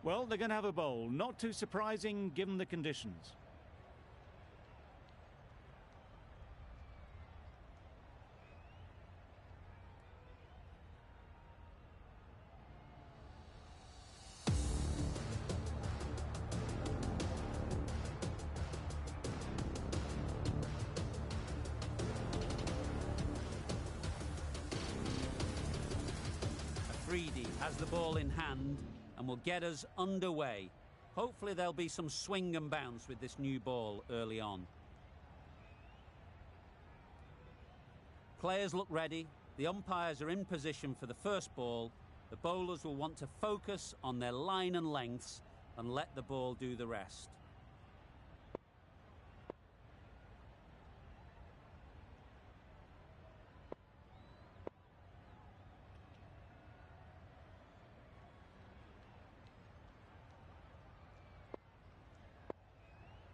Well, they're going to have a bowl. Not too surprising given the conditions. Afridi has the ball in hand and will get us underway. Hopefully there'll be some swing and bounce with this new ball early on. Players look ready. The umpires are in position for the first ball. The bowlers will want to focus on their line and lengths and let the ball do the rest.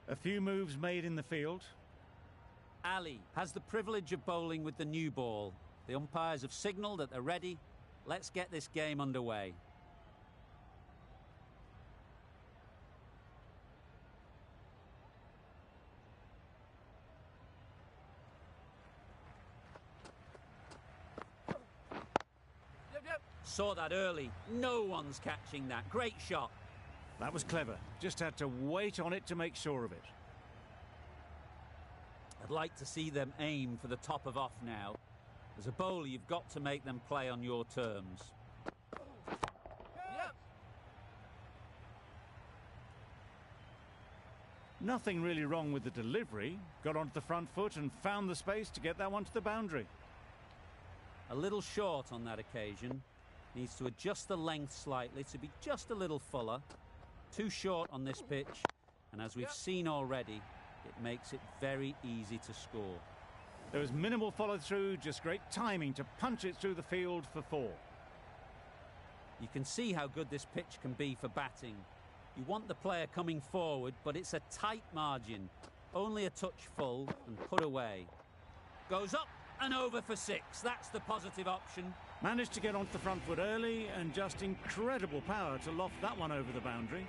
A few moves made in the field. Ali has the privilege of bowling with the new ball. The umpires have signalled that they're ready. Let's get this game underway. Saw that early. No one's catching that. Great shot. That was clever. Just had to wait on it to make sure of it. I'd like to see them aim for the top of off now. As a bowler, you've got to make them play on your terms. Yep. Nothing really wrong with the delivery. Got onto the front foot and found the space to get that one to the boundary. A little short on that occasion. Needs to adjust the length slightly to be just a little fuller. Too short on this pitch, and as we've seen already, it makes it very easy to score. There was minimal follow-through, just great timing to punch it through the field for 4. You can see how good this pitch can be for batting. You want the player coming forward, but it's a tight margin. Only a touch full and put away. Goes up and over for 6. That's the positive option. Managed to get onto the front foot early and just incredible power to loft that one over the boundary.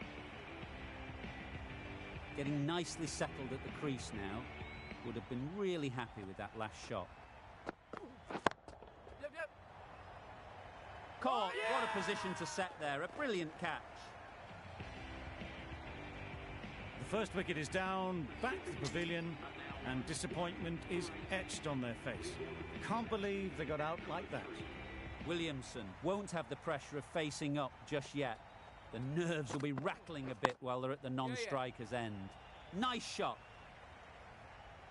Getting nicely settled at the crease now. Would have been really happy with that last shot. Yep. Caught. Oh, yeah! What a position to set there. A brilliant catch. The first wicket is down, back to the pavilion, and disappointment is etched on their face. Can't believe they got out like that. Williamson won't have the pressure of facing up just yet. The nerves will be rattling a bit while they're at the non-striker's end. Nice shot.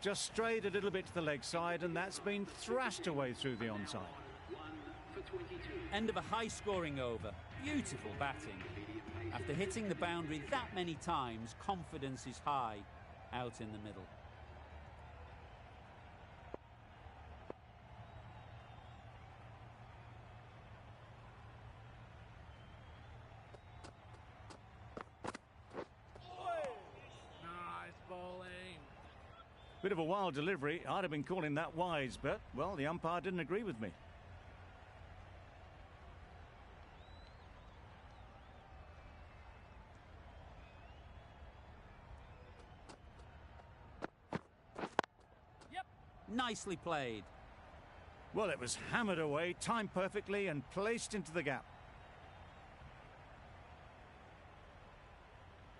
Just strayed a little bit to the leg side, and that's been thrashed away through the onside. End of a high-scoring over. Beautiful batting. After hitting the boundary that many times, confidence is high out in the middle. Nice bowling. Bit of a wild delivery. I'd have been calling that wise, but, well, the umpire didn't agree with me. Yep. Nicely played. Well, it was hammered away, timed perfectly and placed into the gap.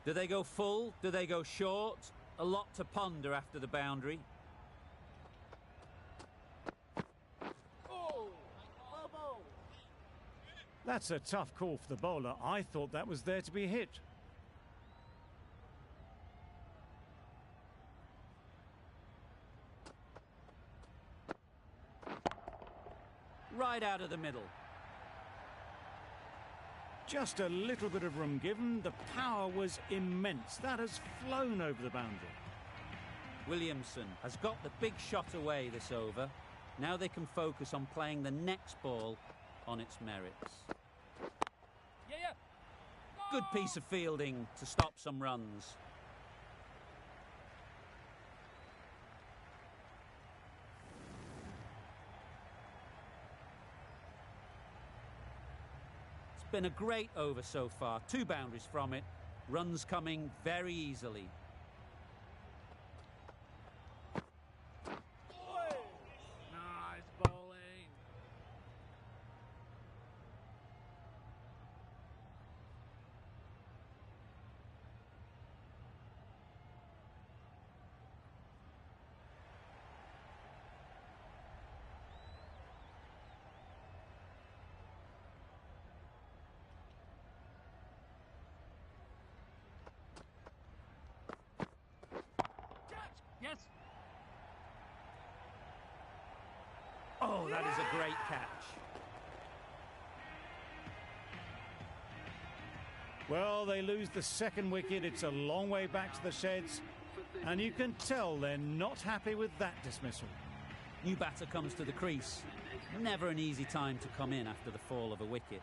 Do they go full? Do they go short? A lot to ponder after the boundary. Oh, Bobo. That's a tough call for the bowler. I thought that was there to be hit. Right out of the middle. Just a little bit of room given. The power was immense. That has flown over the boundary. Williamson has got the big shot away this over. Now they can focus on playing the next ball on its merits. Yeah. Good piece of fielding to stop some runs. Been a great over so far. 2 boundaries from it. Runs coming very easily. Nice bowling. Yes. Oh, that is a great catch. Well, they lose the second wicket. It's a long way back to the sheds, and you can tell they're not happy with that dismissal. New batter comes to the crease. Never an easy time to come in after the fall of a wicket.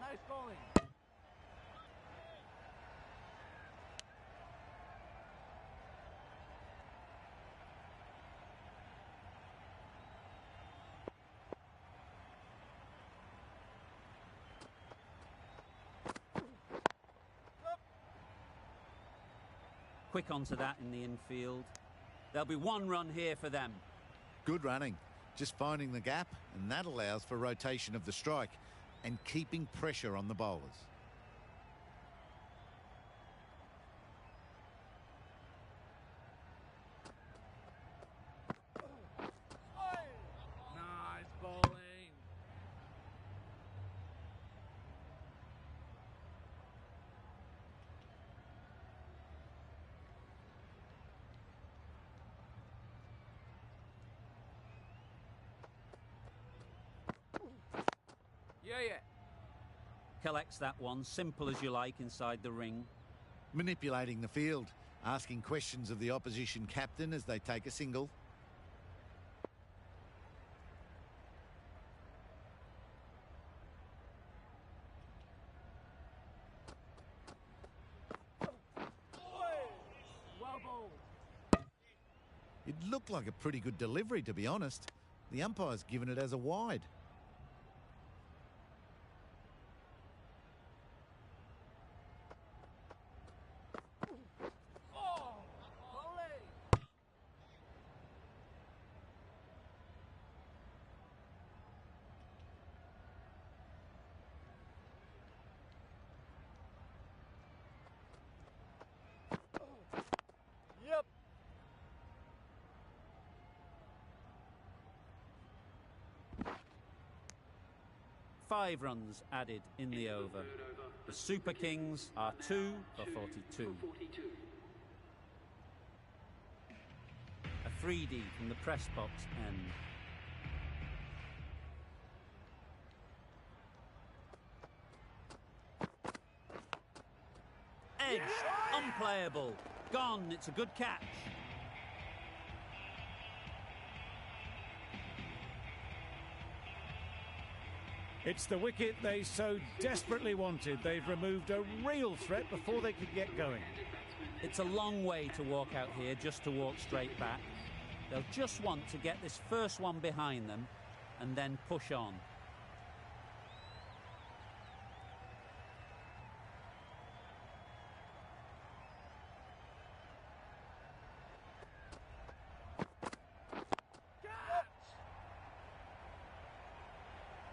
Nice bowling. Quick onto that in the infield. There'll be 1 run here for them. Good running. Just finding the gap, and that allows for rotation of the strike and keeping pressure on the bowlers. Nice bowling. Yeah. Collects that one, simple as you like, inside the ring. Manipulating the field, asking questions of the opposition captain as they take a single. Well bowled. It looked like a pretty good delivery, to be honest. The umpire's given it as a wide. Yep. 5 runs added in the over. The Super Kings are 2 for 42. A 3D from the press box end. Edge, unplayable. Gone, it's a good catch. It's the wicket they so desperately wanted. They've removed a real threat before they could get going. It's a long way to walk out here just to walk straight back. They'll just want to get this first one behind them and then push on.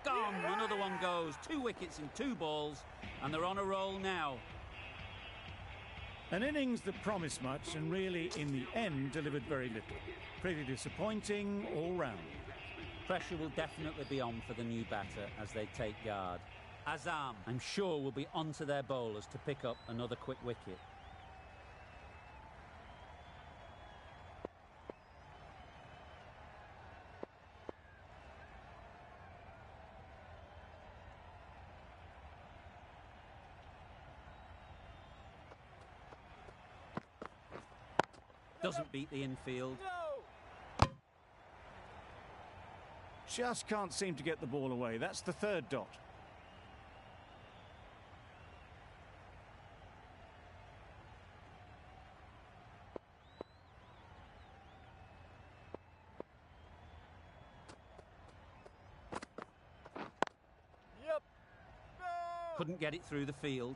Gone, another one goes. 2 wickets in 2 balls, and they're on a roll now. An innings that promised much and really, in the end, delivered very little. Pretty disappointing all round. Pressure will definitely be on for the new batter as they take guard. Azam, I'm sure, will be onto their bowlers to pick up another quick wicket. Doesn't beat the infield. Just can't seem to get the ball away. That's the 3rd dot. Couldn't get it through the field.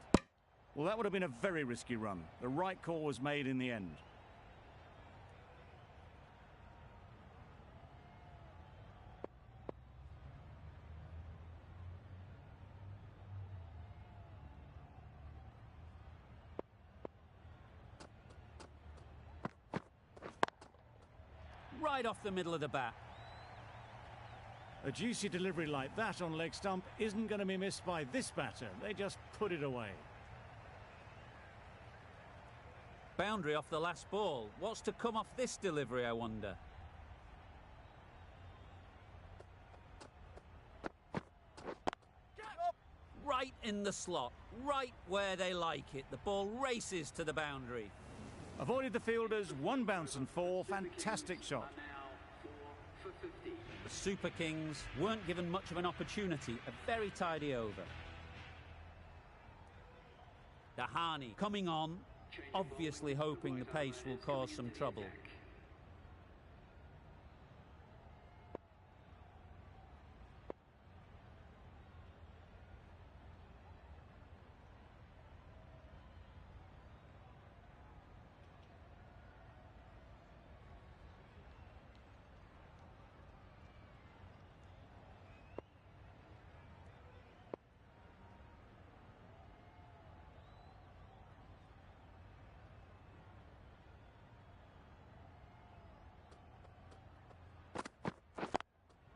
Well, that would have been a very risky run. The right call was made in the end. Right off the middle of the bat. A juicy delivery like that on leg stump isn't going to be missed by this batter. They just put it away. Boundary off the last ball. What's to come off this delivery, I wonder? Right in the slot, right where they like it. The ball races to the boundary. Avoided the fielders, one bounce and four. Fantastic shot. The Super Kings weren't given much of an opportunity. A very tidy over. Dahani coming on, obviously hoping the pace will cause some trouble.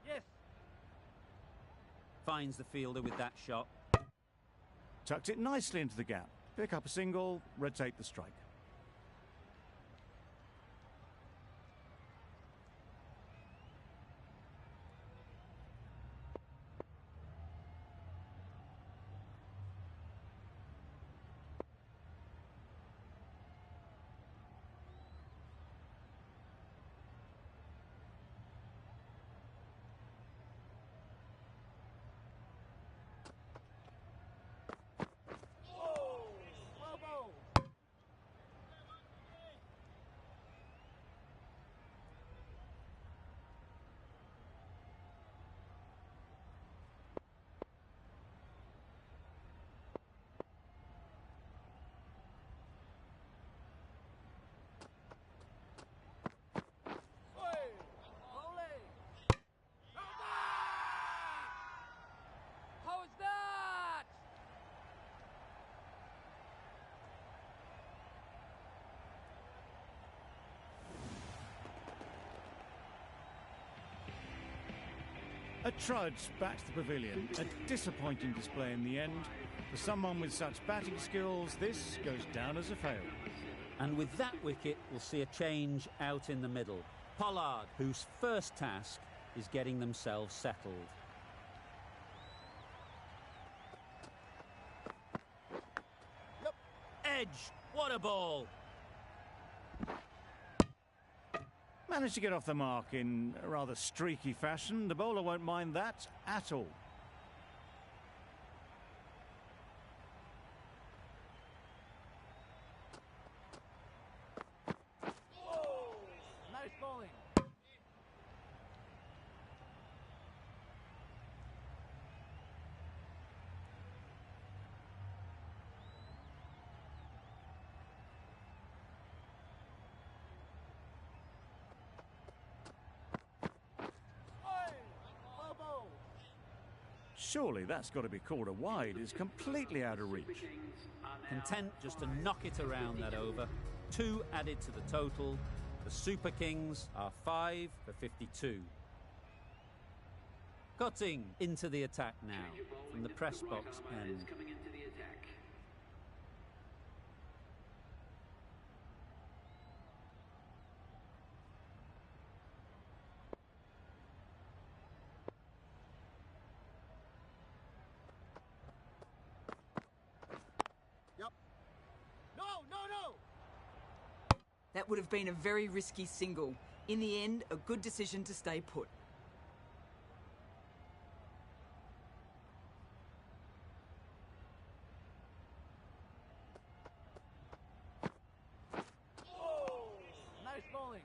Yes. Finds the fielder with that shot. Tucked it nicely into the gap. Pick up a single, rotate the strike. Well bowled. Bowling. How's that? A trudge back to the pavilion. A disappointing display in the end. For someone with such batting skills, this goes down as a fail. And with that wicket, we'll see a change out in the middle. Pollard, whose first task is getting themselves settled. Edge, what a ball! Managed to get off the mark in a rather streaky fashion. The bowler won't mind that at all. Nice bowling. Well bowled. Surely that's got to be called a wide. It's completely out of reach. Content just to knock it around that over. 2 added to the total. The Super Kings are 5 for 52. Cutting into the attack now from the press box end. No. That would have been a very risky single. In the end, a good decision to stay put. Nice bowling.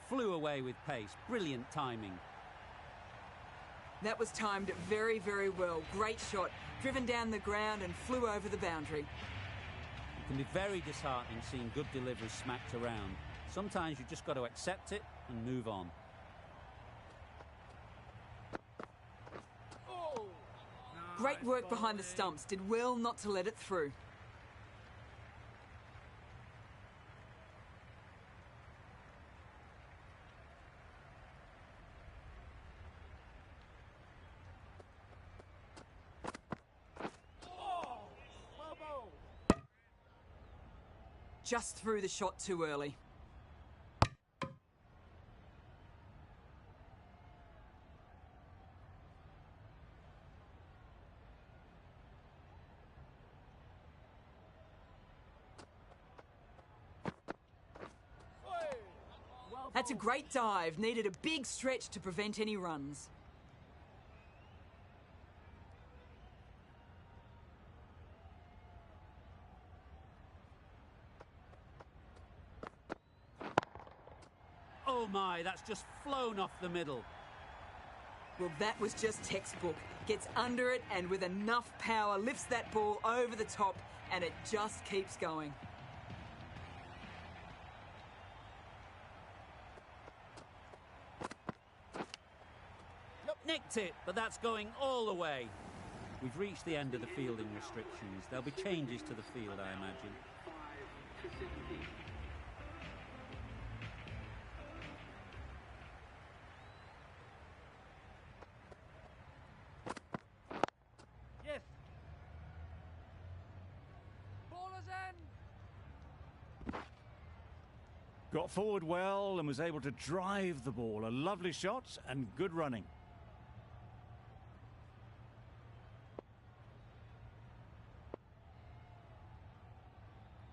Flew away with pace. Brilliant timing. That was timed very, very well. Great shot. Driven down the ground and flew over the boundary. It can be very disheartening seeing good deliveries smacked around. Sometimes you've just got to accept it and move on. Great work behind the stumps. Did well not to let it through. Just threw the shot too early. That's a great dive. Needed a big stretch to prevent any runs. Oh my, that's just flown off the middle. Well, that was just textbook. Gets under it and with enough power lifts that ball over the top and it just keeps going. Nicked it, but that's going all the way. We've reached the end of the fielding restrictions. There'll be changes to the field, I imagine. Yes. Ballers end. Got forward well and was able to drive the ball. A lovely shot and good running.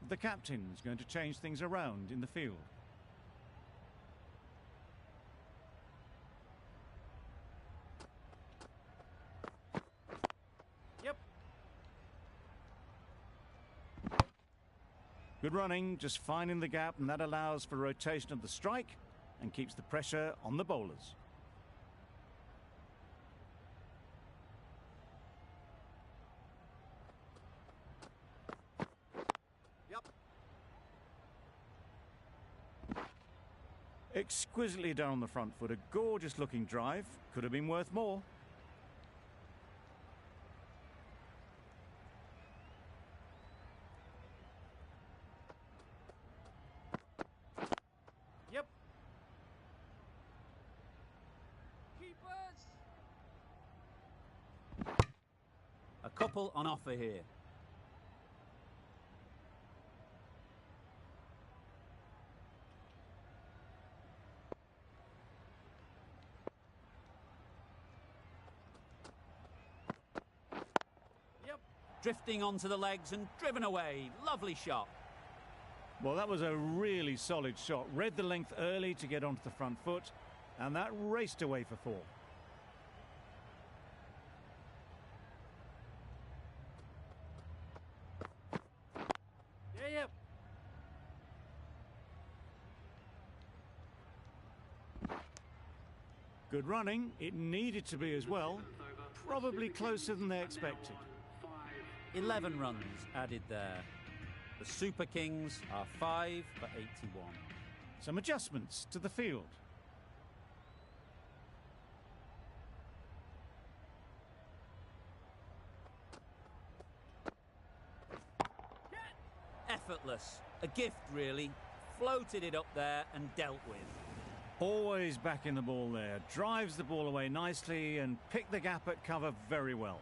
The captain's going to change things around in the field. Yep. Good running, just finding the gap, and that allows for rotation of the strike and keeps the pressure on the bowlers. Exquisitely done on the front foot. A gorgeous looking drive. Could have been worth more. Yep. Keepers. A couple on offer here. Drifting onto the legs and driven away. Lovely shot. Well, that was a really solid shot. Read the length early to get onto the front foot, and that raced away for four. Yep. Good running. It needed to be as well. Probably closer than they expected. 11 runs added there. The Super Kings are 5 for 81. Some adjustments to the field. Effortless. A gift, really. Floated it up there and dealt with. Always back in the ball there. Drives the ball away nicely and picked the gap at cover very well.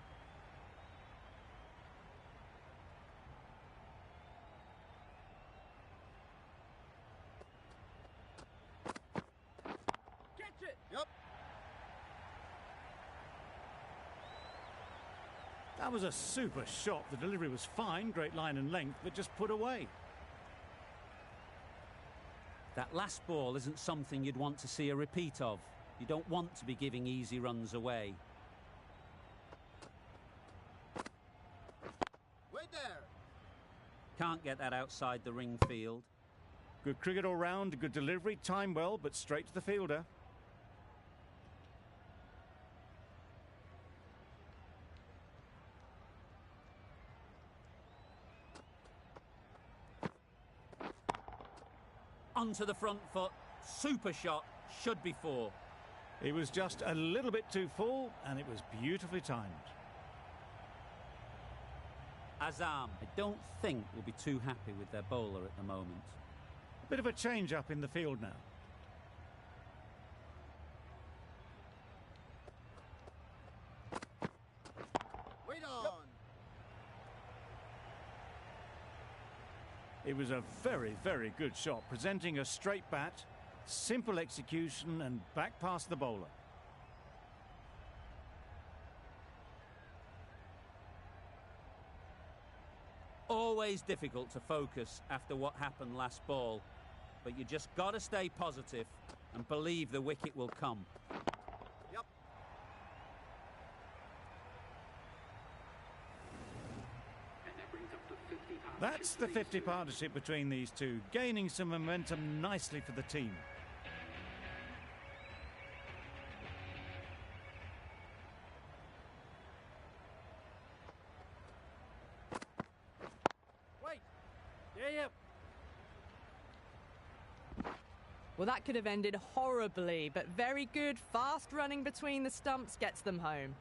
That was a super shot. The delivery was fine, great line and length, but just put away. That last ball isn't something you'd want to see a repeat of. You don't want to be giving easy runs away. Wait there. Can't get that outside the ring field. Good cricket all round, good delivery, timed well, but straight to the fielder. Onto the front foot. Super shot. Should be 4. It was just a little bit too full, and it was beautifully timed. Azam, I don't think will be too happy with their bowler at the moment. Bit of a change-up in the field now. Wait on. It was a very, very good shot, presenting a straight bat, simple execution, and back past the bowler. Always difficult to focus after what happened last ball, but you just got to stay positive and believe the wicket will come. Yep. That's the 50 partnership between these two, gaining some momentum nicely for the team. Wait. Yeah. Well, that could have ended horribly, but very good, fast running between the stumps gets them home.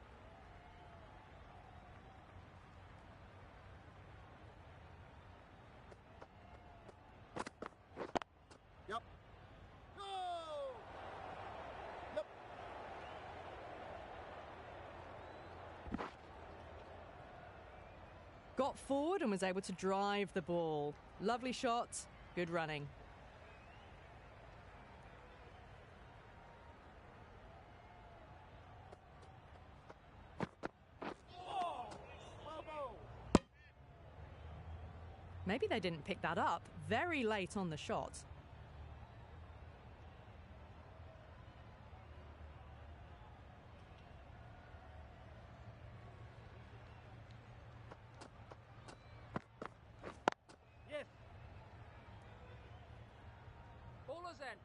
Yep. Go! Yep. Got forward and was able to drive the ball. Lovely shot, good running. Maybe they didn't pick that up very late on the shot. Yes. Bowler's end.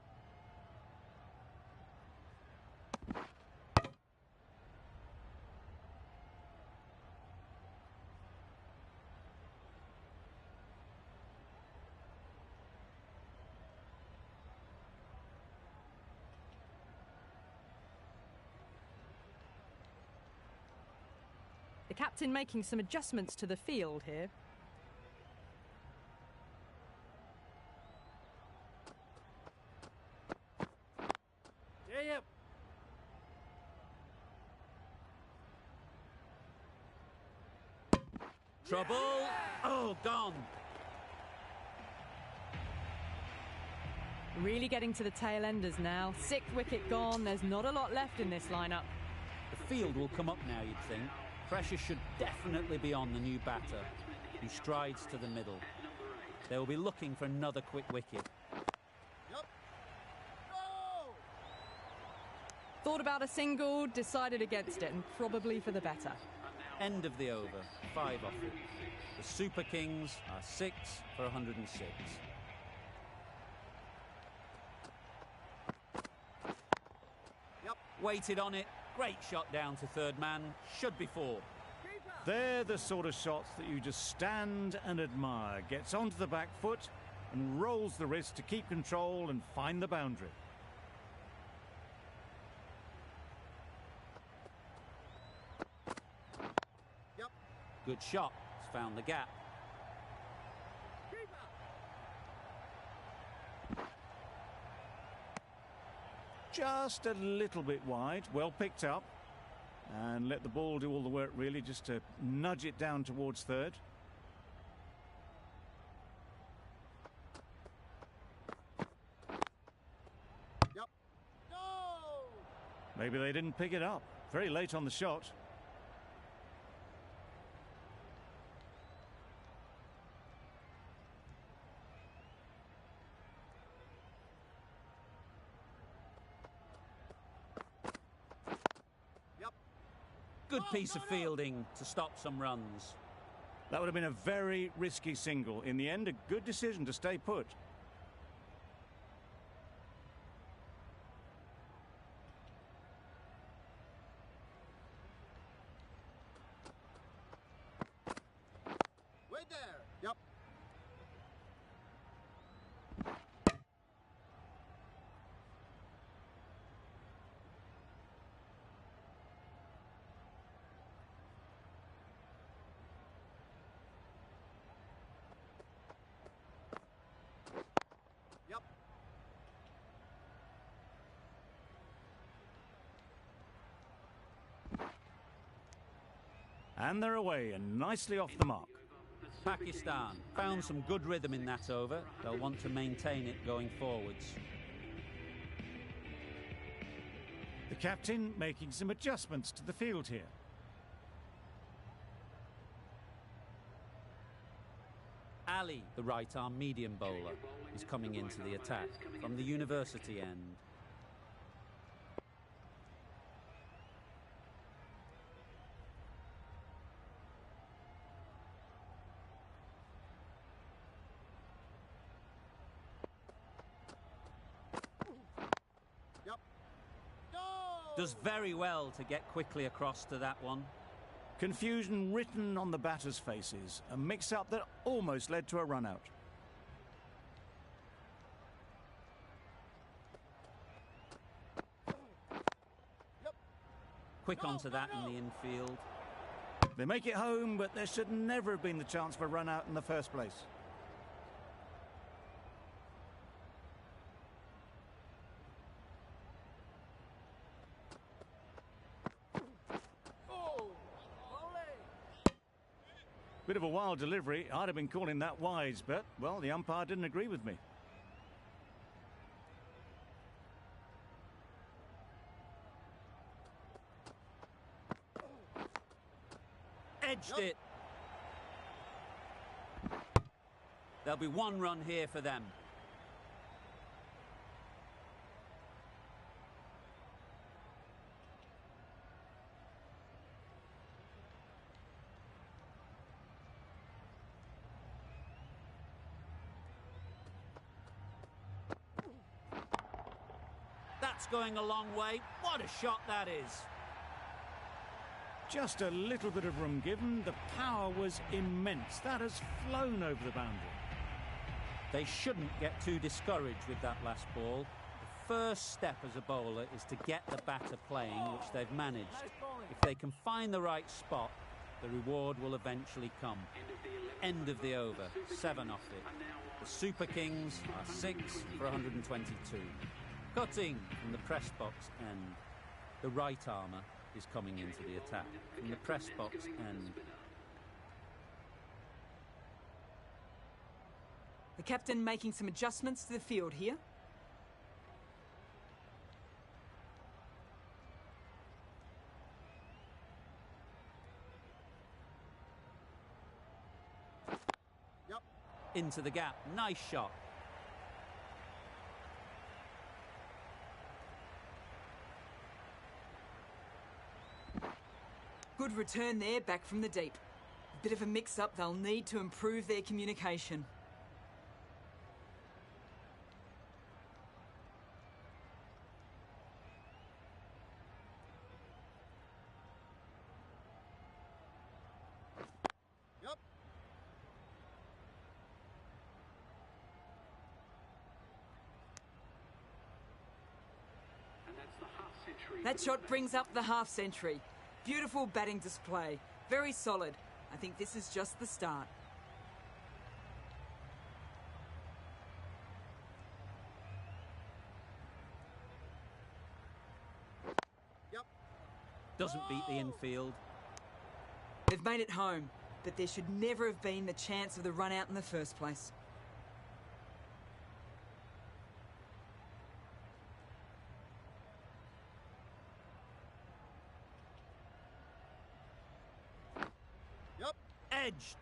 The captain making some adjustments to the field here. Yeah. Trouble. Oh, gone. Really getting to the tail enders now. 6th wicket gone. There's not a lot left in this lineup. The field will come up now, you'd think. Pressure should definitely be on the new batter, who strides to the middle. They will be looking for another quick wicket. Yep. Go! Thought about a single, decided against it, and probably for the better. End of the over, 5 off it. The Super Kings are 6 for 106. Yep. Waited on it. Great shot down to third man. Should be 4. They're the sort of shots that you just stand and admire. Gets onto the back foot and rolls the wrist to keep control and find the boundary. Yep. Good shot. It's found the gap. Just a little bit wide, well picked up. And let the ball do all the work really, just to nudge it down towards third. Yep. Go! Maybe they didn't pick it up. Very late on the shot. Good piece of fielding to stop some runs. That would have been a very risky single. In the end, a good decision to stay put. Yep. Yep. And they're away and nicely off the mark. Pakistan found some good rhythm in that over. They'll want to maintain it going forwards. The captain making some adjustments to the field here. Ali, the right-arm medium bowler, is coming into the attack from the university end. Yep. Go! Does very well to get quickly across to that one. Confusion written on the batters' faces. A mix-up that almost led to a run-out. Yep. Quick Go, onto go, that go. in the infield. They make it home, but there should never have been the chance for a run-out in the first place. Oh! Bit of a wild delivery. I'd have been calling that wise, but, well, the umpire didn't agree with me. Edged Yep. it. There'll be one run here for them. That's going a long way. What a shot that is. Just a little bit of room given. The power was immense. That has flown over the boundary. They shouldn't get too discouraged with that last ball. The first step as a bowler is to get the batter playing, which they've managed. If they can find the right spot, the reward will eventually come. End of the over, 7 off it. The Super Kings are 6 for 122. Cutting from the press box end. The right armour is coming into the attack from the press box end. The captain making some adjustments to the field here. Yep. Into the gap, nice shot. Good return there, back from the deep. A bit of a mix-up, they'll need to improve their communication. Yep. That shot brings up the half century. Beautiful batting display. Very solid. I think this is just the start. Yep. Doesn't beat the infield. They've made it home, but there should never have been the chance of the run out in the first place. Yep. Edged.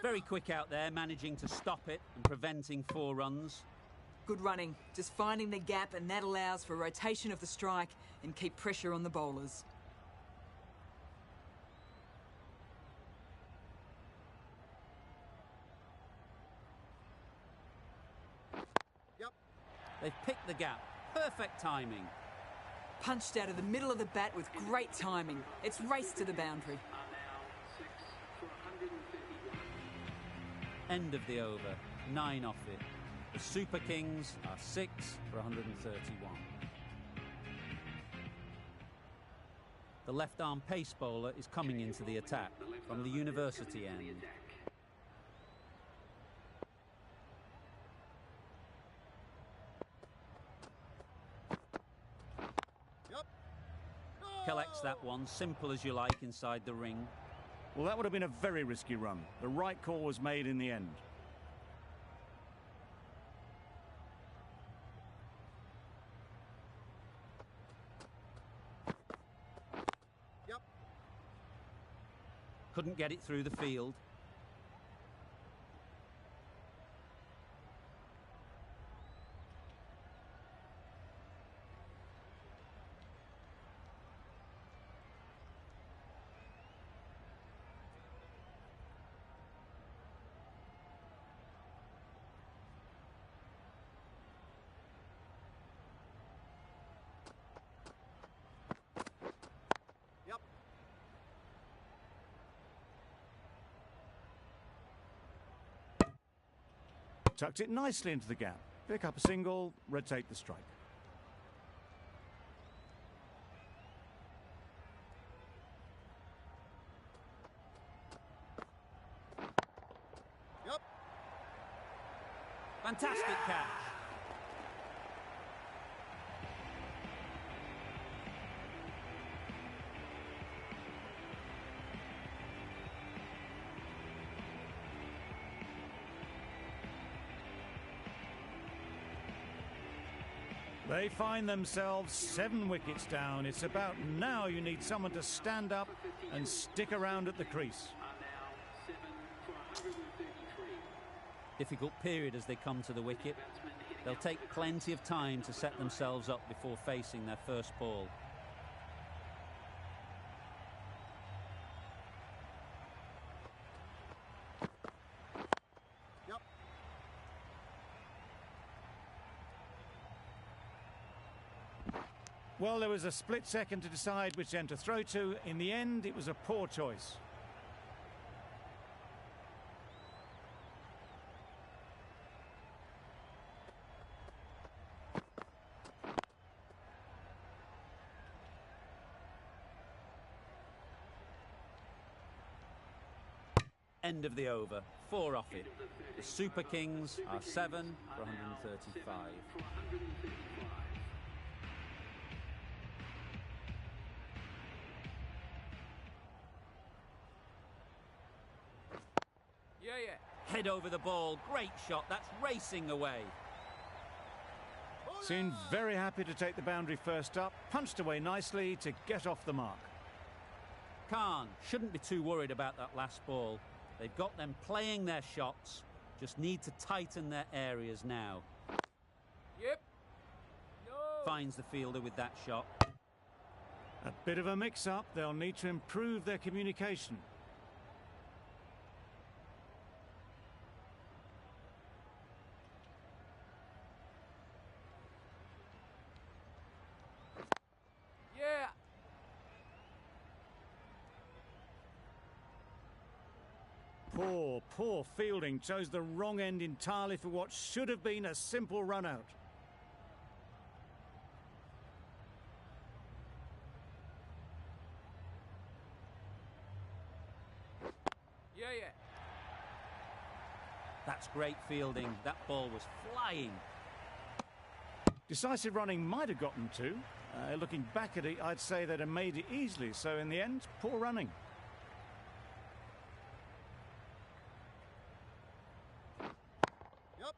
Very quick out there, managing to stop it and preventing 4 runs. Good running, just finding the gap, and that allows for rotation of the strike and keep pressure on the bowlers. Yep. They've picked the gap. Perfect timing. Punched out of the middle of the bat with great timing. It's raced to the boundary. End of the over. 9 off it. The Super Kings are 6 for 131. The left-arm pace bowler is coming into the attack from the university end. Yep. Collects that one, simple as you like, inside the ring. Well, that would have been a very risky run. The right call was made in the end. Yep. Couldn't get it through the field. Yep. Tucked it nicely into the gap. Pick up a single, rotate the strike. Yep. Fantastic catch. They find themselves 7 wickets down. It's about now you need someone to stand up and stick around at the crease. Difficult period as they come to the wicket. They'll take plenty of time to set themselves up before facing their first ball. Yep. Well, there was a split second to decide which end to throw to. In the end, it was a poor choice. End of the over. 4 off it. The Super Kings are 7 for 135. Yeah, yeah. Head over the ball. Great shot. That's racing away. Seemed very happy to take the boundary first up. Punched away nicely to get off the mark. Khan shouldn't be too worried about that last ball. They've got them playing their shots. Just need to tighten their areas now. Yep. No. Finds the fielder with that shot. A bit of a mix-up. They'll need to improve their communication. Yeah. Poor fielding. Chose the wrong end entirely for what should have been a simple run-out. Yeah, yeah. That's great fielding. That ball was flying. Decisive running might have gotten two. Looking back at it, I'd say they'd have made it easily. So in the end, poor running. Yep.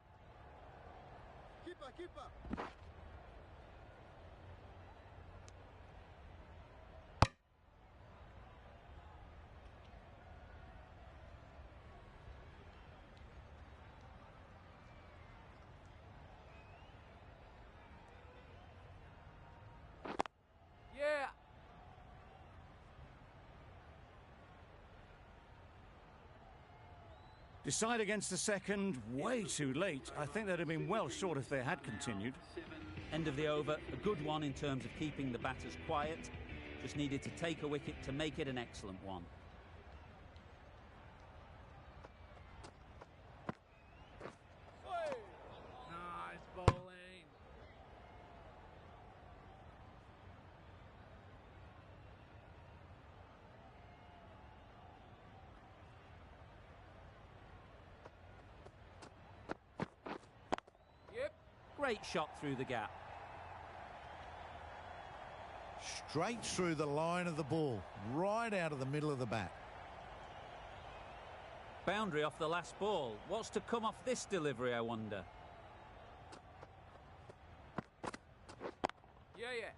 Keeper. Decide against the second way too late. I think they'd have been well short if they had continued. End of the over, a good one in terms of keeping the batters quiet. Just needed to take a wicket to make it an excellent one. Nice bowling. Yep. Great shot through the gap. Straight through the line of the ball, right out of the middle of the bat. Boundary off the last ball. What's to come off this delivery, I wonder? Yeah, yeah.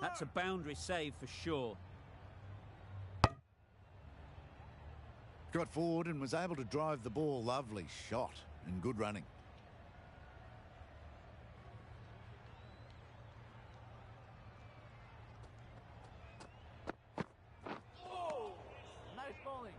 That's a boundary save for sure. Got forward and was able to drive the ball. Lovely shot and good running. Nice bowling.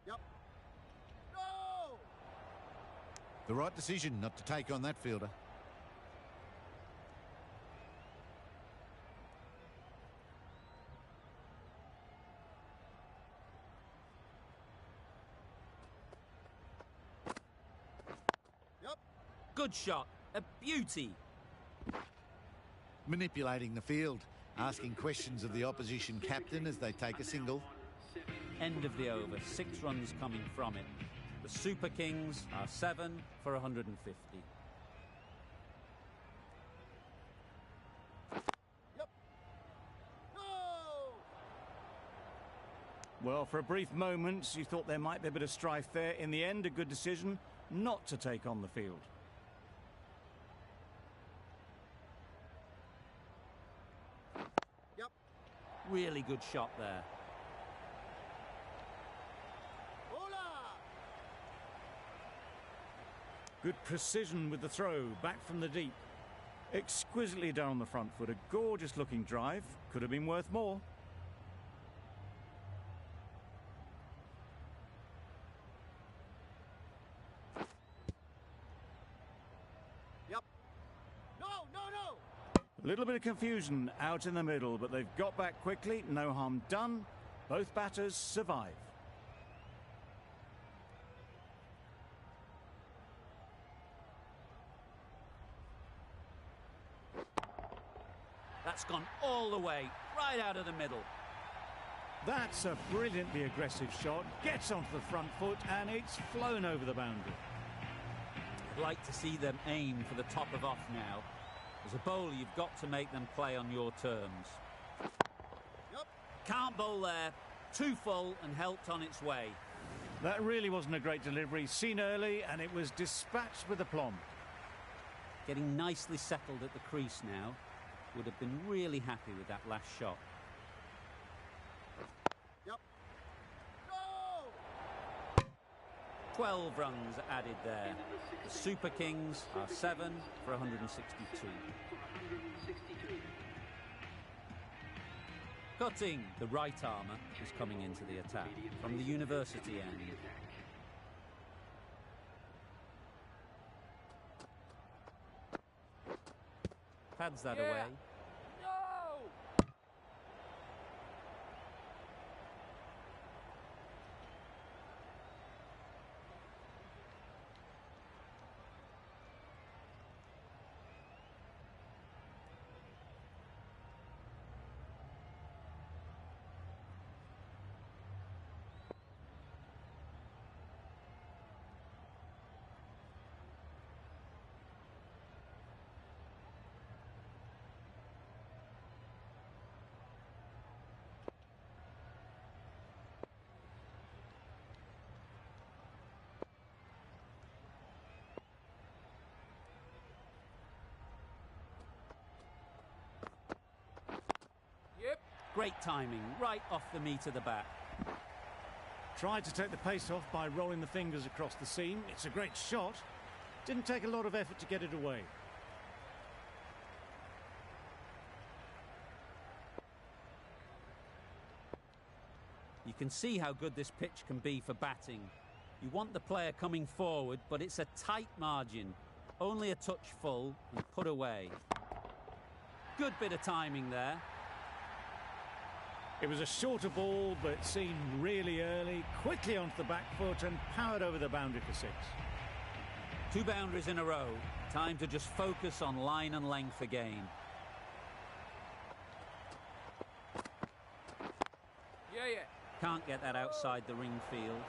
Yep. No! The right decision not to take on that fielder. Yep. Good shot. A beauty. Manipulating the field, asking questions of the opposition captain as they take a single. End of the over. 6 runs coming from it. The Super Kings are 7 for 150. Yep. No! Well, for a brief moment, you thought there might be a bit of strife there. In the end, a good decision not to take on the field. Yep. Really good shot there. Bowler! Good precision with the throw, back from the deep. Exquisitely down the front foot, a gorgeous looking drive. Could have been worth more. Yep. No, no, no! A little bit of confusion out in the middle, but they've got back quickly. No harm done. Both batters survive. That's gone all the way, right out of the middle. That's a brilliantly aggressive shot. Gets onto the front foot and it's flown over the boundary. I'd like to see them aim for the top of off now. As a bowler, you've got to make them play on your terms. Yep. Can't bowl there. Too full and helped on its way. That really wasn't a great delivery. Seen early and it was dispatched with aplomb. Getting nicely settled at the crease now. Would have been really happy with that last shot. Yep. No! 12 runs added there. The Super Kings are 7 for 162. Cutting, the right armour, is coming into the attack from the university end. Pads that Yeah. away. No! Yep. Great timing, right off the meat of the bat. Tried to take the pace off by rolling the fingers across the seam. It's a great shot. Didn't take a lot of effort to get it away. You can see how good this pitch can be for batting. You want the player coming forward, but it's a tight margin. Only a touch full and put away. Good bit of timing there. It was a shorter ball, but seen really early, quickly onto the back foot and powered over the boundary for 6. 2 boundaries in a row. Time to just focus on line and length again. Yeah. Can't get that outside the ring field.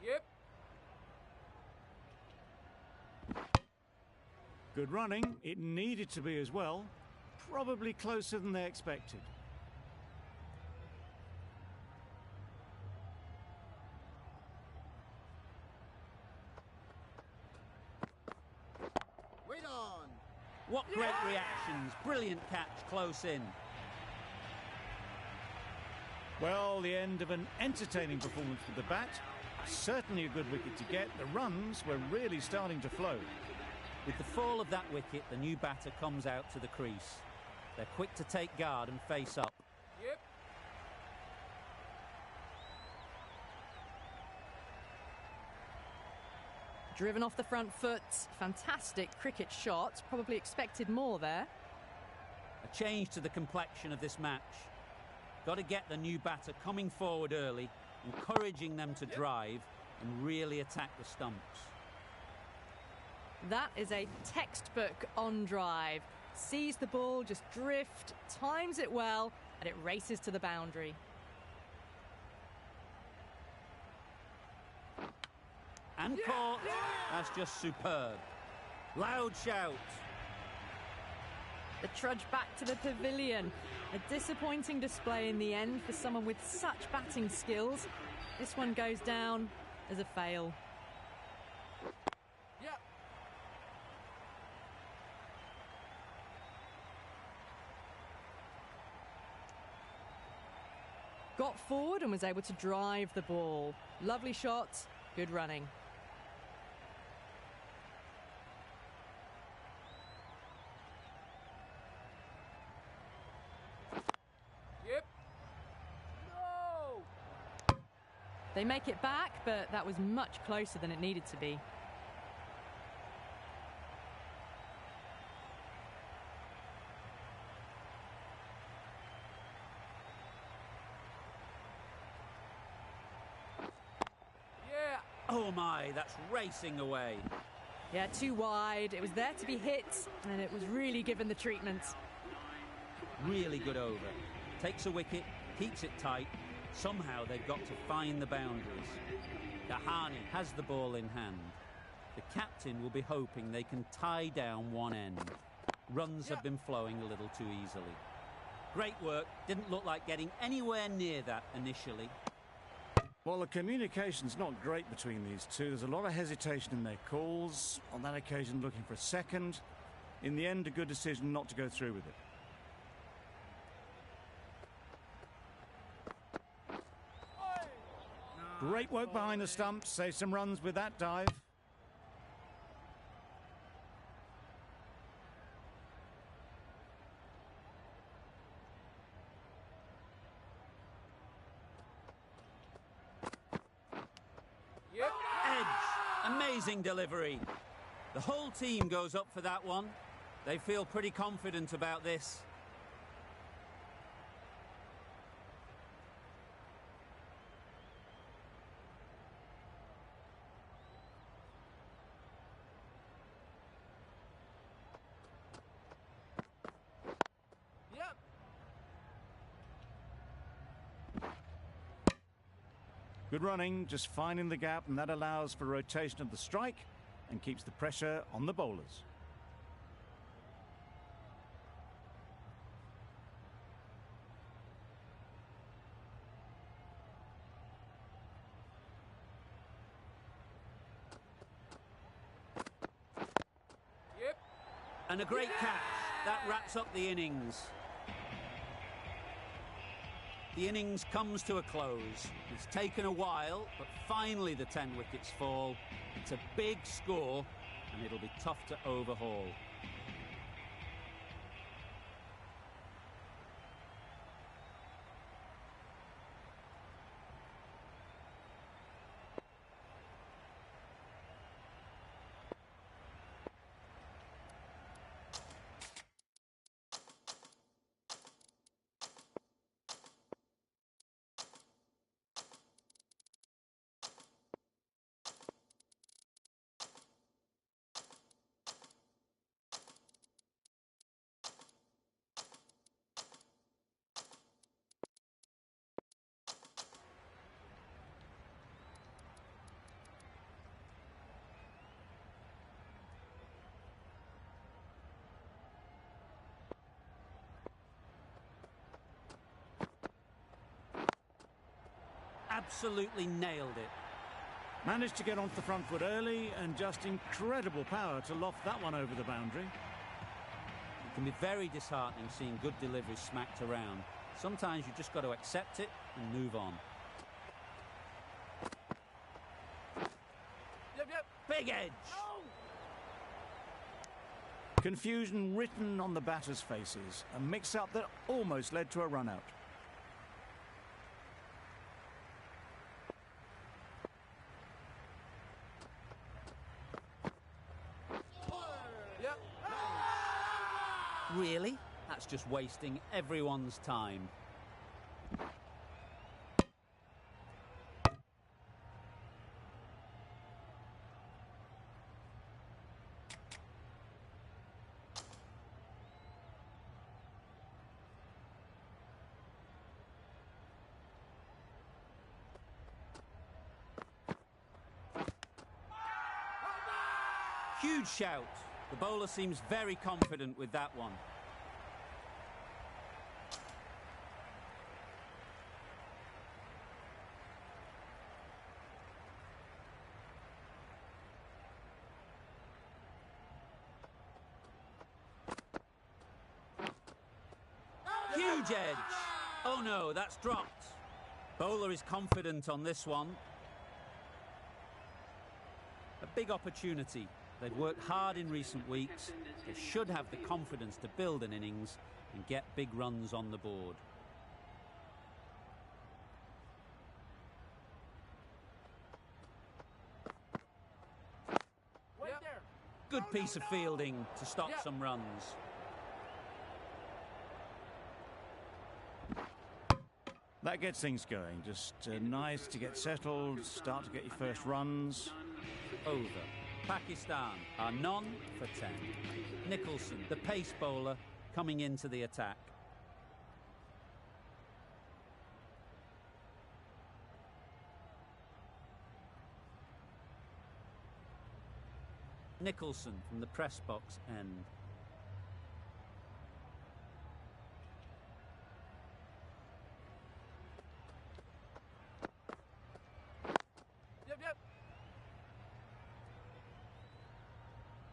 Yep. Good running. It needed to be as well. Probably closer than they expected. Wait on. What great reactions. Brilliant catch close in. Well, the end of an entertaining performance with the bat. Certainly a good wicket to get. The runs were really starting to flow. With the fall of that wicket, the new batter comes out to the crease. They're quick to take guard and face up. Yep. Driven off the front foot. Fantastic cricket shot. Probably expected more there. A change to the complexion of this match. Got to get the new batter coming forward early, encouraging them to drive and really attack the stumps. That is a textbook on drive. Sees the ball just drift, times it well, and it races to the boundary. And caught. That's just superb. Loud shout. The trudge back to the pavilion. A disappointing display in the end for someone with such batting skills. This one goes down as a fail. Yep. Got forward and was able to drive the ball. Lovely shot, good running. Yep. No. They make it back, but that was much closer than it needed to be. Yeah. Oh my, that's racing away. Yeah, too wide. It was there to be hit, and it was really given the treatment. Really good over. Takes a wicket, keeps it tight. Somehow they've got to find the boundaries. Kahani has the ball in hand. The captain will be hoping they can tie down one end. Runs have been flowing a little too easily. Great work. Didn't look like getting anywhere near that initially. Well, the communication's not great between these two. There's a lot of hesitation in their calls. On that occasion, looking for a second. In the end, a good decision not to go through with it. Great work behind the stumps. Save some runs with that dive. Yep. Edge. Amazing delivery. The whole team goes up for that one. They feel pretty confident about this. Yep. Good running, just finding the gap, and that allows for rotation of the strike and keeps the pressure on the bowlers. And a great catch. That wraps up the innings. The innings comes to a close. It's taken a while, but finally the 10 wickets fall. It's a big score, and it'll be tough to overhaul. Absolutely nailed it. Managed to get onto the front foot early and just incredible power to loft that one over the boundary. It can be very disheartening seeing good deliveries smacked around. Sometimes you just got to accept it and move on. Yep. Big edge! No! Confusion written on the batters' faces. A mix-up that almost led to a run-out. Yep. Really? That's just wasting everyone's time. Huge shout. The bowler seems very confident with that one. Huge edge. Oh no, that's dropped. Bowler is confident on this one. A big opportunity. They've worked hard in recent weeks. They should have the confidence to build an innings and get big runs on the board. Wait there. Good piece of fielding to stop Yep. some runs. That gets things going. Just nice to get settled, start to get your first runs. Over. Pakistan are none for 10. Nicholson, the pace bowler, coming into the attack. Nicholson from the press box end. Yep.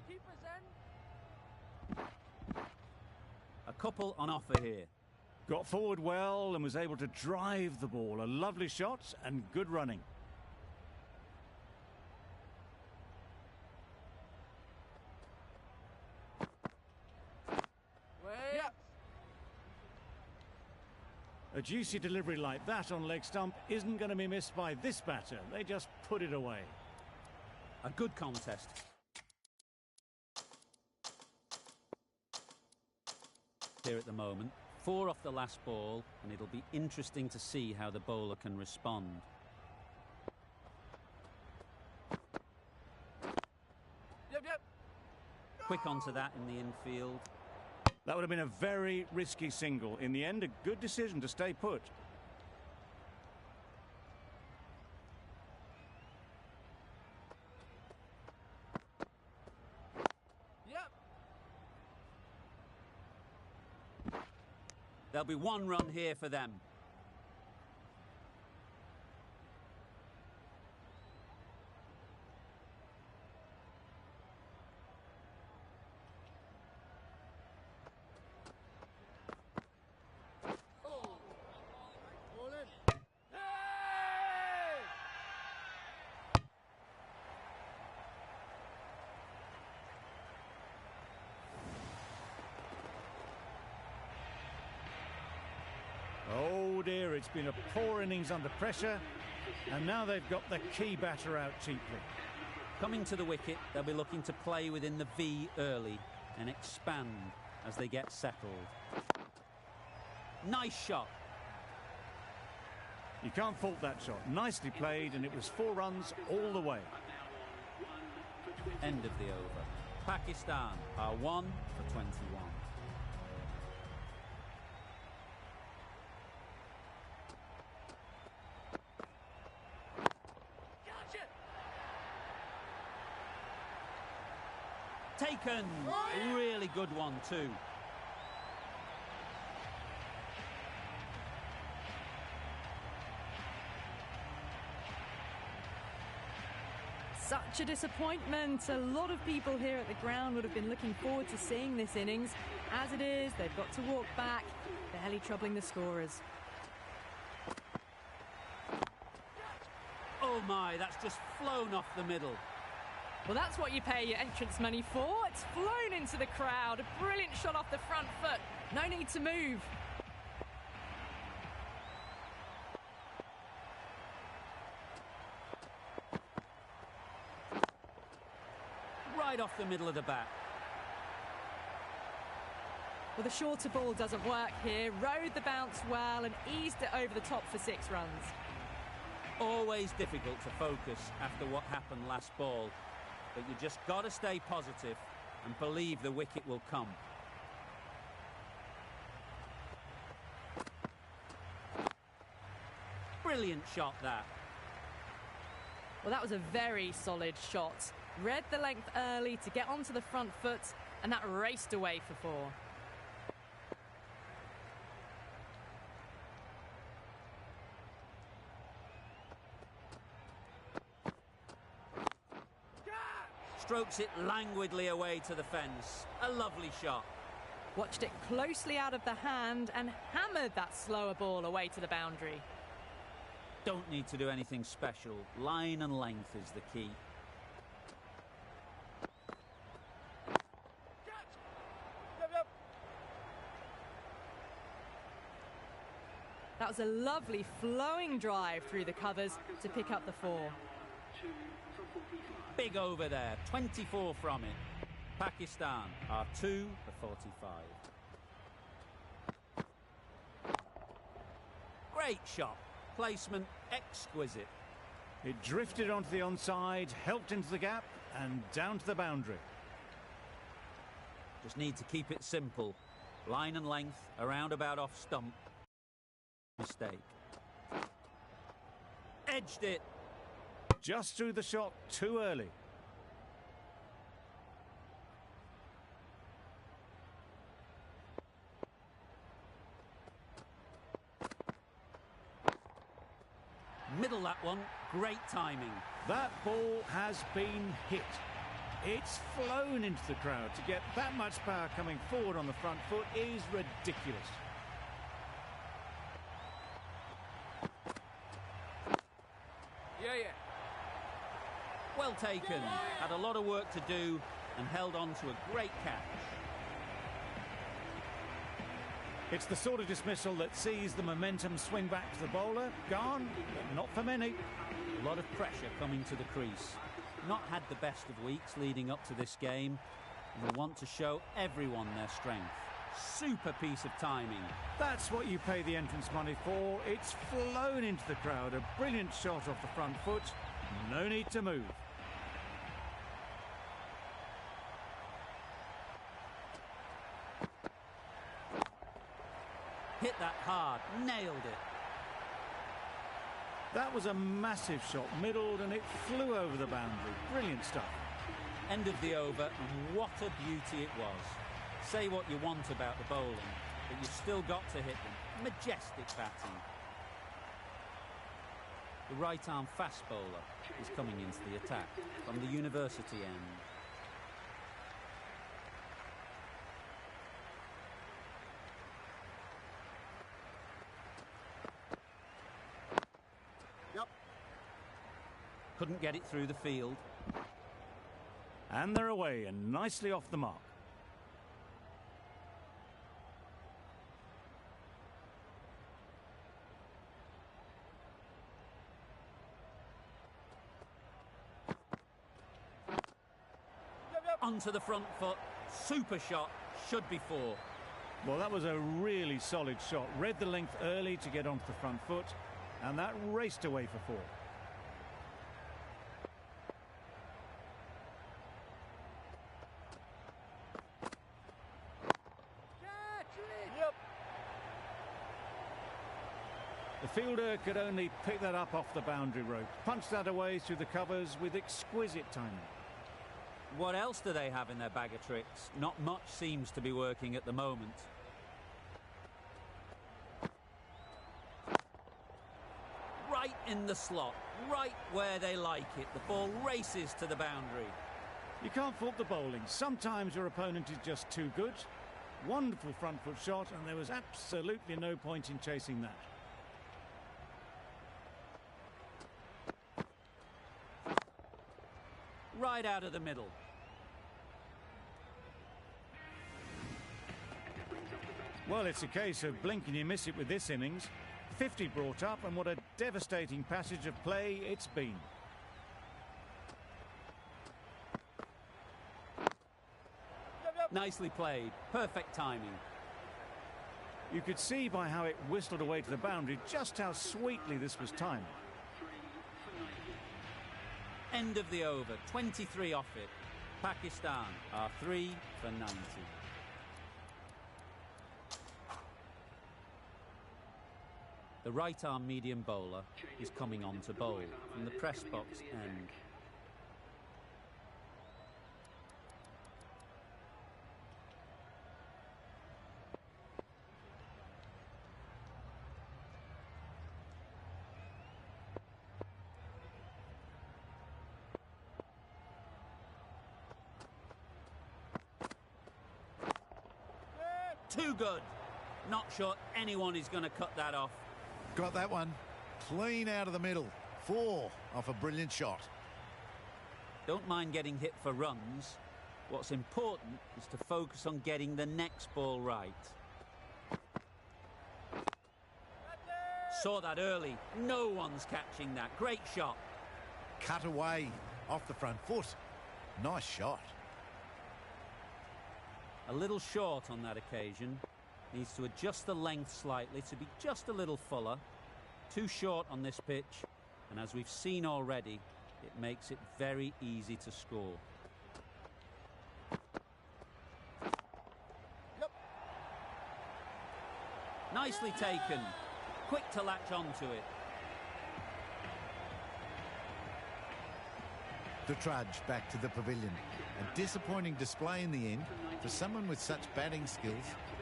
Keeper's end. A couple on offer here. Got forward well and was able to drive the ball. A lovely shot and good running. Wait. Yep. A juicy delivery like that on leg stump isn't going to be missed by this batter. They just put it away. A good contest. Here at the moment. 4 off the last ball, and it'll be interesting to see how the bowler can respond. Yep. Quick onto that in the infield. That would have been a very risky single. In the end, a good decision to stay put. Yep. There'll be 1 run here for them. It's been a poor innings under pressure, and now they've got the key batter out cheaply. Coming to the wicket, they'll be looking to play within the V early and expand as they get settled. Nice shot. You can't fault that shot. Nicely played, and it was 4 runs all the way. End of the over. Pakistan are 1 for 21. Taken. A really good one too. Such a disappointment. A lot of people here at the ground would have been looking forward to seeing this innings. As it is, they've got to walk back, barely troubling the scorers. Oh my, that's just flown off the middle. Well, that's what you pay your entrance money for. It's flown into the crowd. A brilliant shot off the front foot. No need to move. Right off the middle of the bat. Well, the shorter ball doesn't work here. Rode the bounce well and eased it over the top for 6 runs. Always difficult to focus after what happened last ball. But you just got to stay positive and believe the wicket will come. Brilliant shot, that. Well, that was a very solid shot. Read the length early to get onto the front foot, and that raced away for 4. Strokes it languidly away to the fence. A lovely shot. Watched it closely out of the hand and hammered that slower ball away to the boundary. Don't need to do anything special. Line and length is the key. That was a lovely flowing drive through the covers to pick up the 4. Big over there, 24 from it. Pakistan are 2 for 45. Great shot. Placement exquisite. It drifted onto the onside, helped into the gap, and down to the boundary. Just need to keep it simple. Line and length, around about off stump. Mistake. Edged it. Just threw the shot too early. Middle that one. Great timing. That ball has been hit. It's flown into the crowd. To get that much power coming forward on the front foot is ridiculous. Yeah. Well taken. Had a lot of work to do and held on to a great catch. It's the sort of dismissal that sees the momentum swing back to the bowler. Gone, but not for many. A lot of pressure coming to the crease. Not had the best of weeks leading up to this game. And they want to show everyone their strength. Super piece of timing. That's what you pay the entrance money for. It's flown into the crowd. A brilliant shot off the front foot. No need to move. Hit that hard. Nailed it. That was a massive shot, middled, and it flew over the boundary. Brilliant stuff. End of the over, and what a beauty it was. Say what you want about the bowling, but you've still got to hit them. Majestic batting. The right-arm fast bowler is coming into the attack from the university end. Yep. Couldn't get it through the field. And they're away and nicely off the mark. onto the front foot. Super shot, should be 4. Well, that was a really solid shot. Read the length early to get onto the front foot, and that raced away for 4. Yep. The fielder could only pick that up off the boundary rope, punch that away through the covers with exquisite timing. What else do they have in their bag of tricks? Not much seems to be working at the moment. Right in the slot, right where they like it. The ball races to the boundary. You can't fault the bowling. Sometimes your opponent is just too good. Wonderful front foot shot, and there was absolutely no point in chasing that. Right out of the middle. Well, it's a case of blink and you miss it with this innings. 50 brought up, and what a devastating passage of play it's been. Nicely played. Perfect timing. You could see by how it whistled away to the boundary just how sweetly this was timed. End of the over. 23 off it. Pakistan are 3 for 90. The right-arm medium bowler is coming on to bowl from the press box end. Too good. Not sure anyone is going to cut that off. Got that one clean out of the middle. 4 off a brilliant shot. Don't mind getting hit for runs. What's important is to focus on getting the next ball right. Saw that early. No one's catching that. Great shot. Cut away off the front foot. Nice shot. A little short on that occasion. Needs to adjust the length slightly to be just a little fuller. Too short on this pitch, and as we've seen already, it makes it very easy to score. Yep. Nicely taken. Quick to latch onto it. The trudge back to the pavilion. A disappointing display in the end. For someone with such batting skills,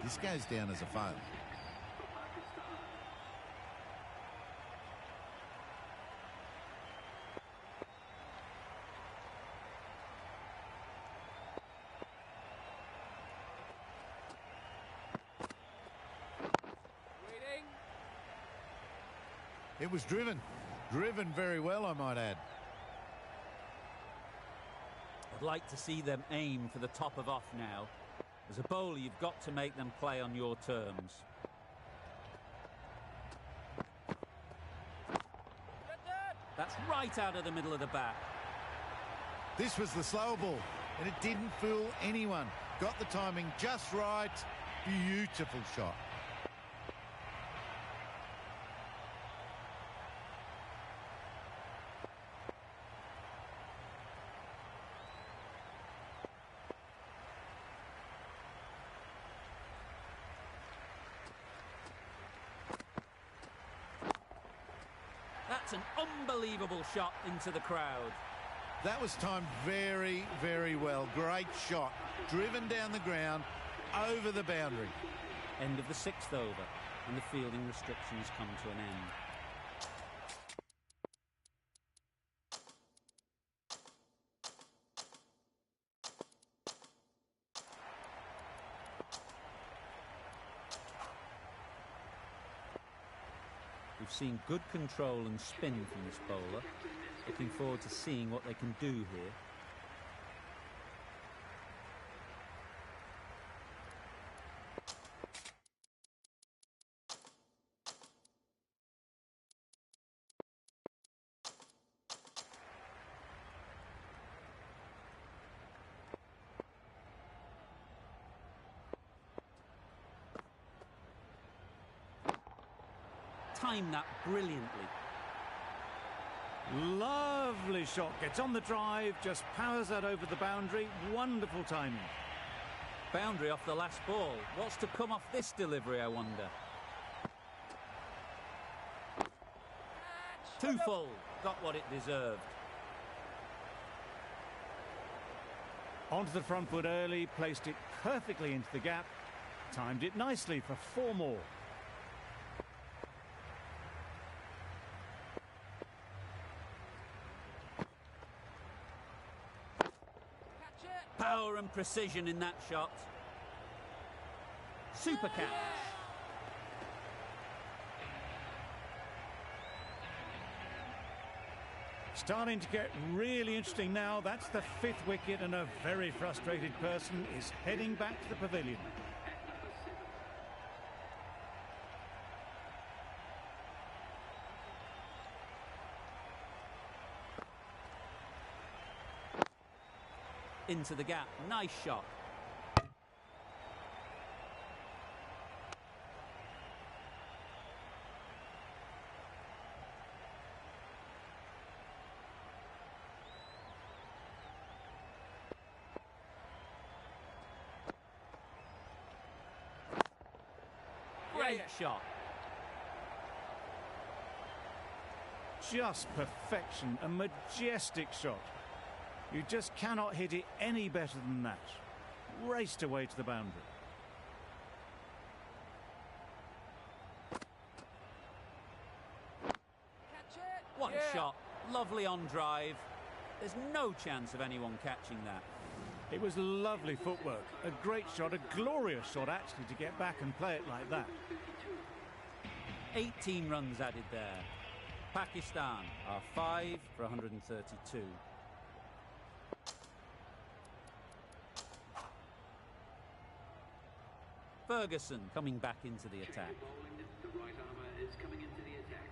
this goes down as a fail. Waiting. It was driven very well, I might add. I'd like to see them aim for the top of off now. As a bowler, you've got to make them play on your terms. That's right out of the middle of the bat. This was the slower ball, and it didn't fool anyone. Got the timing just right. Beautiful shot. That's an unbelievable shot into the crowd. That was timed very well. Great shot. Driven down the ground, over the boundary. End of the 6th over, and the fielding restrictions come to an end. We've seen good control and spin from this bowler. Looking forward to seeing what they can do here. timed that brilliantly. Lovely shot. Gets on the drive, just powers that over the boundary. Wonderful timing. Boundary off the last ball. What's to come off this delivery, I wonder? Too full. Got what it deserved. Onto the front foot early, placed it perfectly into the gap. Timed it nicely for 4 more. Power and precision in that shot. Super catch. Starting to get really interesting now. That's the 5th wicket, and a very frustrated person is heading back to the pavilion. Into the gap. Nice shot. Great shot. Just perfection, a majestic shot. You just cannot hit it any better than that. Raced away to the boundary. What a shot. Lovely on drive. There's no chance of anyone catching that. It was lovely footwork. A great shot, a glorious shot actually, to get back and play it like that. 18 runs added there. Pakistan are 5 for 132. Ferguson coming back into the attack. The right armour is coming into the attack.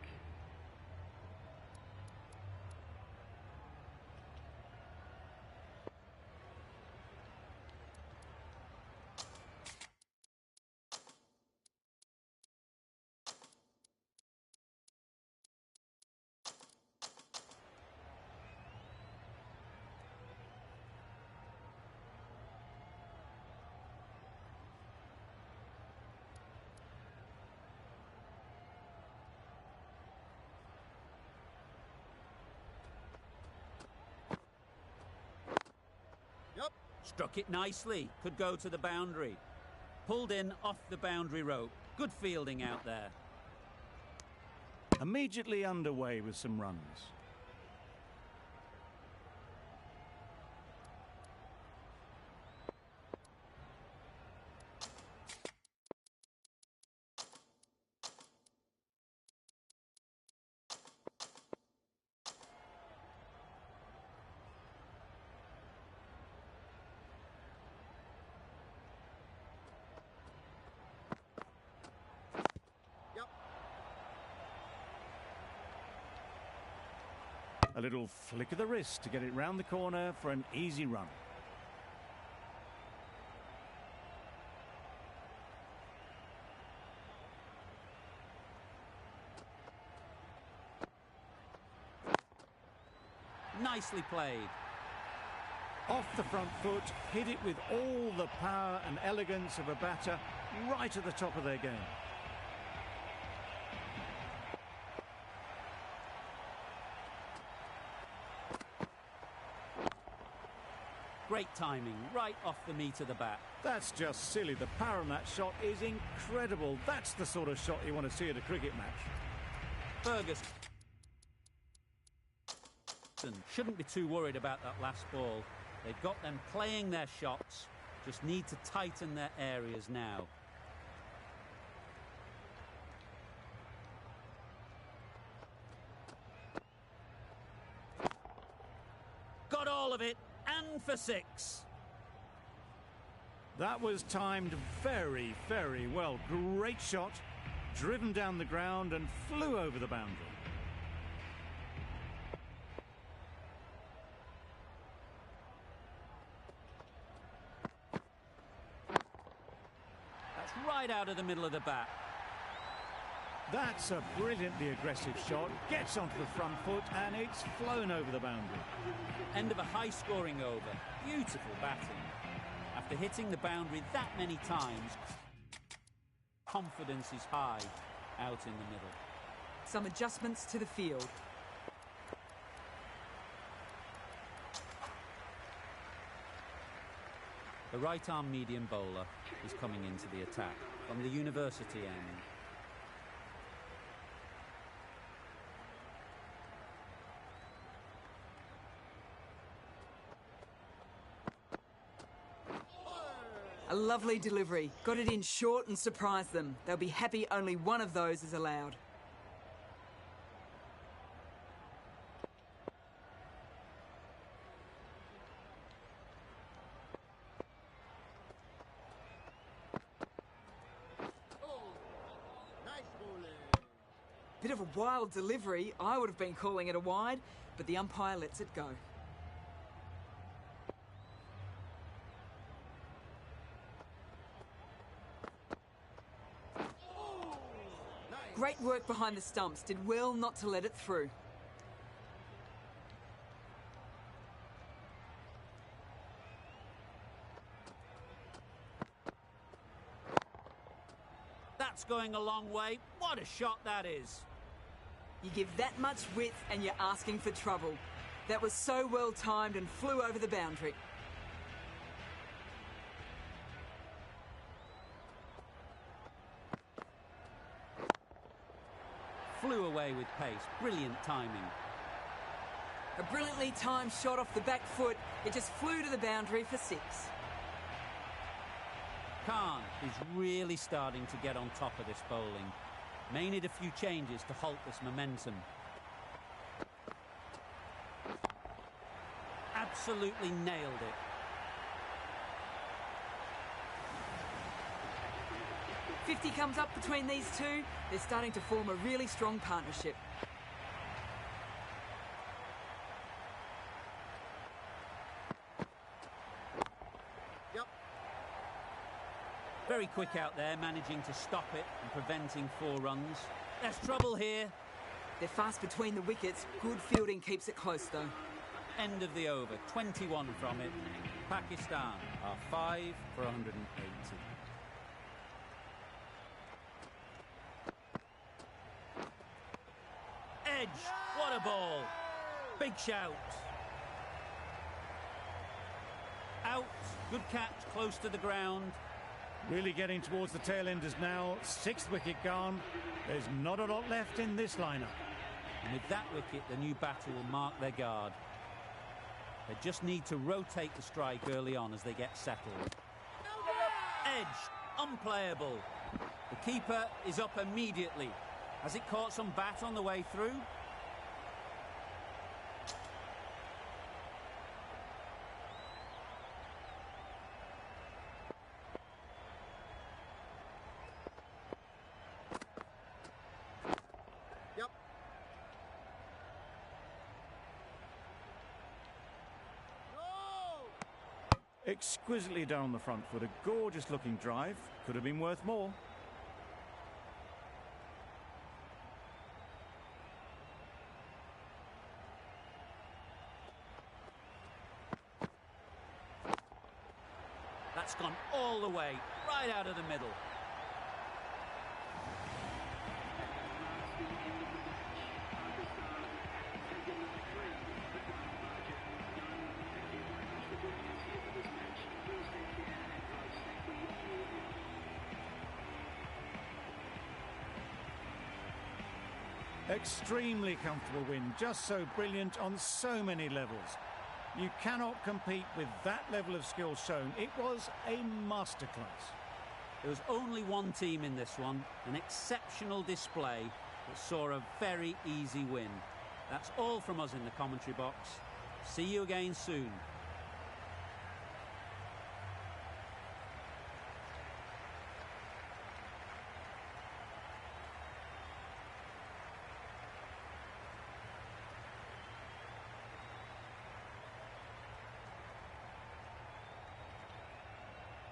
Struck it nicely. Could go to the boundary. Pulled in off the boundary rope. Good fielding out there. Immediately underway with some runs. A little flick of the wrist to get it round the corner for an easy run. Nicely played. Off the front foot, hit it with all the power and elegance of a batter, right at the top of their game. Great timing, right off the meat of the bat. That's just silly. The power on that shot is incredible. That's the sort of shot you want to see at a cricket match. Ferguson shouldn't be too worried about that last ball. They've got them playing their shots, just need to tighten their areas now. Got all of it. And for 6. That was timed very, very well. Great shot, driven down the ground and flew over the boundary. That's right out of the middle of the bat. That's a brilliantly aggressive shot. Gets onto the front foot and it's flown over the boundary. End of a high-scoring over. Beautiful batting. After hitting the boundary that many times, confidence is high out in the middle. Some adjustments to the field. The right-arm medium bowler is coming into the attack from the university end. A lovely delivery. Got it in short and surprised them. They'll be happy only one of those is allowed. Nice bowling. Bit of a wild delivery. I would have been calling it a wide, but the umpire lets it go. Great work behind the stumps. Did well not to let it through. That's going a long way. What a shot that is. You give that much width and you're asking for trouble. That was so well timed and flew over the boundary. Flew away with pace. Brilliant timing. A brilliantly timed shot off the back foot. It just flew to the boundary for 6. Khan is really starting to get on top of this bowling. May need a few changes to halt this momentum. Absolutely nailed it. .50 comes up between these two. They're starting to form a really strong partnership. Yep. Very quick out there, managing to stop it and preventing 4 runs. There's trouble here. They're fast between the wickets. Good fielding keeps it close though. End of the over. 21 from it. Pakistan are 5 for 180. Edge. What a ball. Big shout. Out. Good catch. Close to the ground. Really getting towards the tail enders now. 6th wicket gone. There's not a lot left in this lineup. And with that wicket, the new batter will mark their guard. They just need to rotate the strike early on as they get settled. Edge. Unplayable. The keeper is up immediately. Has it caught some bat on the way through? Yep. No! Exquisitely down the front foot. A gorgeous looking drive. Could have been worth more. That's gone all the way, right out of the middle. Extremely comfortable win, just so brilliant on so many levels. You cannot compete with that level of skill shown. It was a masterclass. There was only one team in this one, an exceptional display that saw a very easy win. That's all from us in the commentary box. See you again soon.